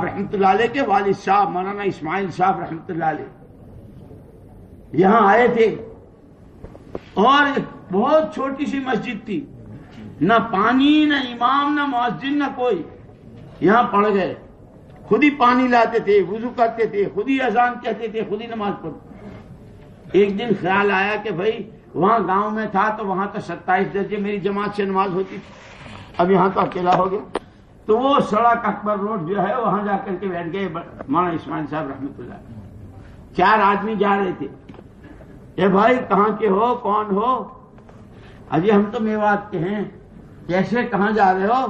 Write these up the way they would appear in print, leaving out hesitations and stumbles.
رحمۃ اللہ علیہ کے والد صاحب مولانا اسماعیل صاحب رحمۃ اللہ علیہ یہاں آئے تھے، اور ایک بہت چھوٹی سی مسجد تھی، نہ پانی، نہ امام، نہ مؤذن، نہ کوئی. یہاں پڑھ گئے، خود ہی پانی لاتے تھے، وضو کرتے تھے، خود ہی اذان کہتے تھے، خود ہی نماز پڑھتے. ایک دن خیال آیا کہ بھائی وہاں گاؤں میں تھا تو وہاں تو 27 درجے میری جماعت سے نماز ہوتی تھی، اب یہاں تو اکیلا ہو گیا. تو وہ سڑک اکبر روڈ جو ہے وہاں جا کر کے بیٹھ گئے مولانا اسماعیل صاحب رحمۃ اللہ. 4 آدمی جا رہے تھے. اے بھائی کہاں کے ہو، کون ہو؟ اجی ہم تو میوات کے ہیں. کیسے، کہاں جا رہے ہو؟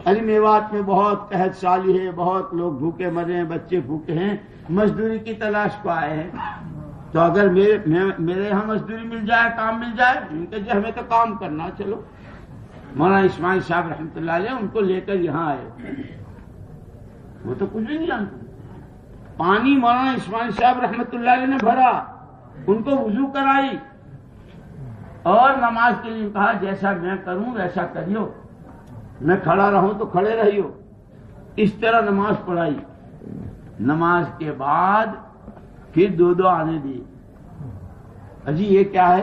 ارے میوات میں بہت قحط سالی ہے، بہت لوگ بھوکے مرے ہیں، بچے بھوکے ہیں، مزدوری کی تلاش کو آئے ہیں. تو اگر میرے یہاں مزدوری مل جائے، کام مل جائے. ان کے جو ہمیں تو کام کرنا. چلو مولانا اسماعیل صاحب رحمۃ اللہ علیہ ان کو لے کر یہاں آئے. وہ تو کچھ بھی نہیں جانتے. پانی مولانا اسماعیل صاحب رحمۃ اللہ علیہ نے بھرا، ان کو وضو کرائی اور نماز کے لیے کہا جیسا میں کروں ویسا کریو، میں کھڑا رہوں تو کھڑے رہیو. اس طرح نماز پڑھائی. نماز کے بعد پھر 2 آنے دیے. اجی یہ کیا ہے؟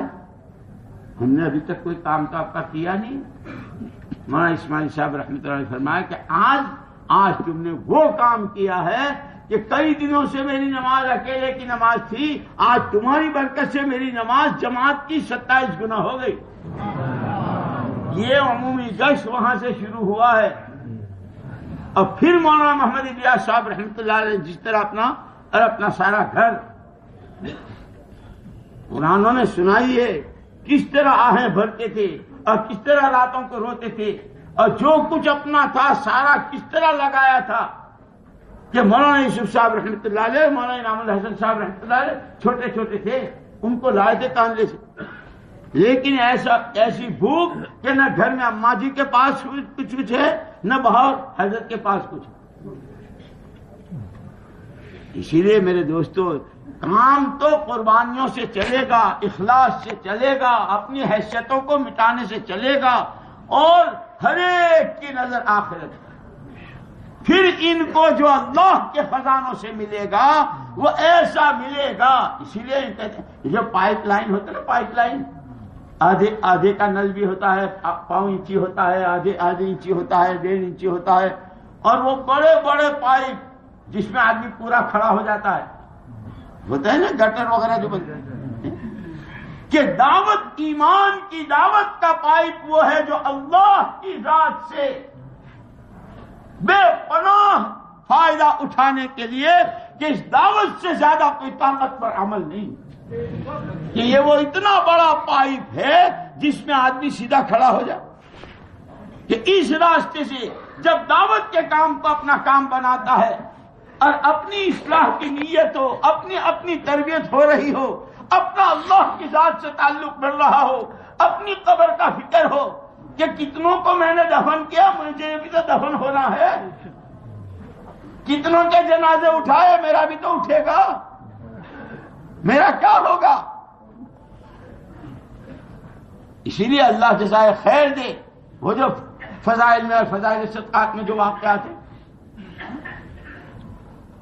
ہم نے ابھی تک کوئی کام تو آپ کا کیا نہیں. مولانا اسماعیل صاحب رحمۃ اللہ علیہ نے فرمایا کہ آج تم نے وہ کام کیا ہے کہ کئی دنوں سے میری نماز اکیلے کی نماز تھی، آج تمہاری برکت سے میری نماز جماعت کی 27 گنا ہو گئی. یہ عمومی جشن وہاں سے شروع ہوا ہے. اور پھر مولانا محمد الیاس صاحب رحمۃ اللہ علیہ جس طرح اپنا سارا گھر قرآنوں نے سنائی ہے، کس طرح آہیں بھرتے تھے اور کس طرح راتوں کو روتے تھے، اور جو کچھ اپنا تھا سارا کس طرح لگایا تھا کہ مولانا یوسف صاحب رحمۃ اللہ علیہ، مولانا انعام الحسن صاحب رحمۃ اللہ علیہ چھوٹے چھوٹے تھے، ان کو لائے تھے تانلے سے. لیکن ایسی بھوک کہ نہ گھر میں اماں جی کے پاس کچھ ہے، نہ باہر حضرت کے پاس کچھ. اسی لیے میرے دوستو کام تو قربانیوں سے چلے گا، اخلاص سے چلے گا، اپنی حیثیتوں کو مٹانے سے چلے گا، اور ہر ایک کی نظر آخرت. پھر ان کو جو اللہ کے خزانوں سے ملے گا وہ ایسا ملے گا. اسی لیے کہتے ہیں جو پائپ لائن ہوتا ہے نا، پائپ لائن آدھے کا نل بھی ہوتا ہے، 5 انچی ہوتا ہے، آدھے انچی ہوتا ہے، 1.5 انچی ہوتا ہے، اور وہ بڑے بڑے پائپ جس میں آدمی پورا کھڑا ہو جاتا ہے، ہوتا ہے نا گٹر وغیرہ جو بنتے ہیں. کہ دعوت، ایمان کی دعوت کا پائپ وہ ہے جو اللہ کی ذات سے بے پناہ فائدہ اٹھانے کے لیے، کہ اس دعوت سے زیادہ کوئی طاقت پر عمل نہیں، کہ یہ وہ اتنا بڑا پائپ ہے جس میں آدمی سیدھا کھڑا ہو جائے. کہ اس راستے سے جب دعوت کے کام کو اپنا کام بناتا ہے اور اپنی اصلاح کی نیت ہو، اپنی تربیت ہو رہی ہو، اپنا اللہ کی ذات سے تعلق بڑھ رہا ہو، اپنی قبر کا فکر ہو کہ کتنوں کو میں نے دفن کیا، مجھے بھی تو دفن ہونا ہے، کتنوں کے جنازے اٹھائے، میرا بھی تو اٹھے گا، میرا کیا ہوگا. اسی لیے اللہ جزائے خیر دے. وہ جو فضائل میں اور فضائل صدقات میں جو واقعات ہیں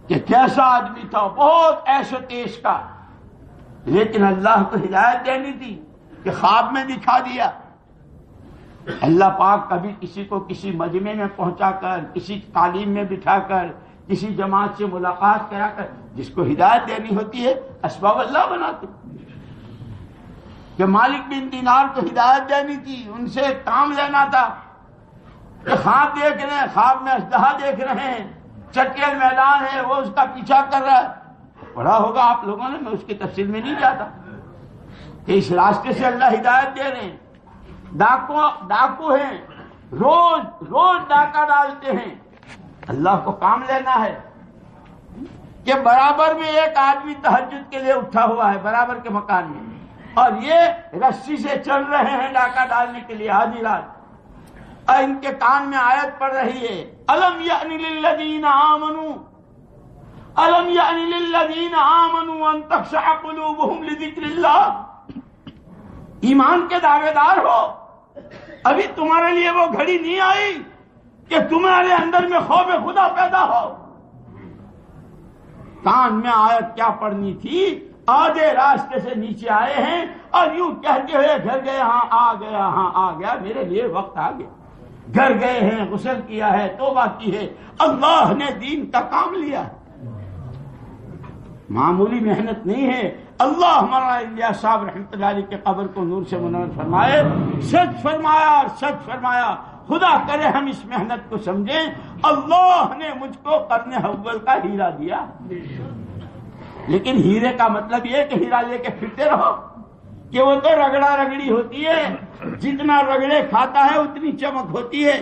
کہ کیسا آدمی تھا، بہت عیش و تیش کا، لیکن اللہ کو ہدایت دینی تھی کہ خواب میں دکھا دیا. اللہ پاک کبھی کسی کو کسی مجمع میں پہنچا کر، کسی تعلیم میں بٹھا کر، کسی جماعت سے ملاقات کرا کر، جس کو ہدایت دینی ہوتی ہے اسباب اللہ بناتے. کہ مالک بن دینار کو ہدایت دینی تھی، ان سے کام لینا تھا کہ خواب دیکھ رہے ہیں، خواب میں اژدہا دیکھ رہے ہیں، چٹیل میدان ہے، وہ اس کا پیچھا کر رہا ہے. پڑھا ہوگا آپ لوگوں نے، میں اس کی تفصیل میں نہیں جاتا، کہ اس راستے سے اللہ ہدایت دے رہے ہیں. ڈاکو ہیں، روز ڈاکہ ڈالتے ہیں، اللہ کو کام لینا ہے. کہ برابر میں ایک آدمی تہجد کے لیے اٹھا ہوا ہے برابر کے مکان میں، اور یہ رسی سے چل رہے ہیں ڈاکہ ڈالنے کے لیے آدھی رات، اور ان کے کان میں آیت پڑ رہی ہے الم یأن للذین آمنوا الم یأن للذین آمنوا ان تخشع قلوبہم لذکر اللہ. ایمان کے دعوے دار ہو، ابھی تمہارے لیے وہ گھڑی نہیں آئی کہ تمہارے اندر میں خوف خدا پیدا ہو، کان میں آیت کیا پڑھنی تھی، آدھے راستے سے نیچے آئے ہیں اور یوں کہتے ہوئے گھر گئے ہاں آ گیا، ہاں آ گیا، میرے لیے وقت آ گیا. گھر گئے ہیں، غسل کیا ہے، توبہ کی ہے، اللہ نے دین کا کام لیا. معمولی محنت نہیں ہے. اللہ مولانا الیاس صاحب رحمۃ اللہ علیہ کے قبر کو نور سے منور فرمائے. سچ فرمایا اور سچ فرمایا. خدا کرے ہم اس محنت کو سمجھیں. اللہ نے مجھ کو قرن اول کا ہیرا دیا، لیکن ہیرے کا مطلب یہ کہ ہیرا لے کے پھرتے رہو کہ وہ تو رگڑا رگڑی ہوتی ہے، جتنا رگڑے کھاتا ہے اتنی چمک ہوتی ہے،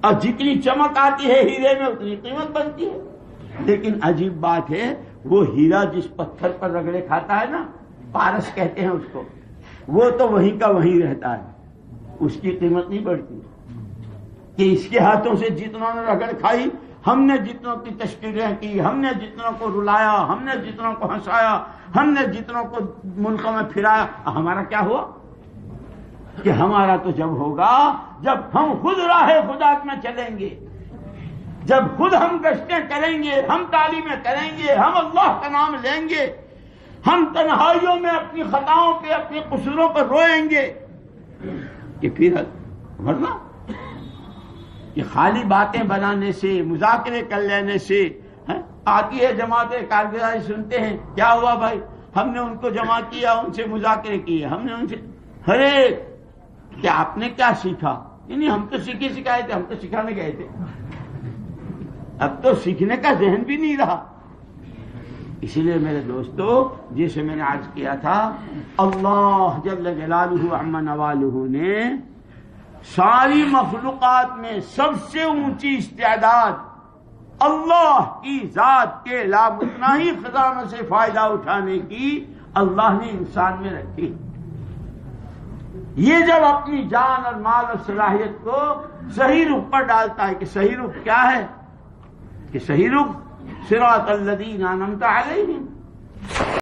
اور جتنی چمک آتی ہے ہیرے میں اتنی قیمت بنتی ہے. لیکن عجیب بات ہے، وہ ہیرا جس پتھر پر رگڑے کھاتا ہے نا، پارس کہتے ہیں اس کو، وہ تو وہیں کا وہیں رہتا ہے، اس کی قیمت نہیں بڑھتی. کہ اس کے ہاتھوں سے جتنوں نے رگڑ کھائی، ہم نے جتنوں کی تشکیلیں کی، ہم نے جتنوں کو رلایا، ہم نے جتنوں کو ہنسایا، ہم نے جتنوں کو ملکوں میں پھرایا، ہمارا کیا ہوا؟ کہ ہمارا تو جب ہوگا جب ہم خود راہ خدا میں چلیں گے، جب خود ہم گشتیں کریں گے، ہم تعلیمیں کریں گے، ہم اللہ کا نام لیں گے، ہم تنہائیوں میں اپنی خطاؤں پہ، اپنے قصوروں پر روئیں گے. کہ پھر ورنہ کہ خالی باتیں بنانے سے، مذاکرے کر لینے سے آتی ہے جماعت کارگزاری، سنتے ہیں کیا ہوا بھائی، ہم نے ان کو جمع کیا، ان سے مذاکرے کیے، ہم نے ان سے، ارے کہ آپ نے کیا سیکھا؟ نہیں ہم تو سکھائے تھے، ہم تو سکھانے گئے تھے. اب تو سیکھنے کا ذہن بھی نہیں رہا. اسی لیے میرے دوستو، جیسے میں نے عرض کیا تھا، اللہ جل جلالہ عما نوالہ نے ساری مخلوقات میں سب سے اونچی استعداد اللہ کی ذات کے لامتناہی خزانوں سے فائدہ اٹھانے کی اللہ نے انسان میں رکھی. یہ جب اپنی جان اور مال اور صلاحیت کو صحیح رخ پر ڈالتا ہے، کہ صحیح رخ کیا ہے، کہ صحیح رخ صراط الذین انعمت علیہم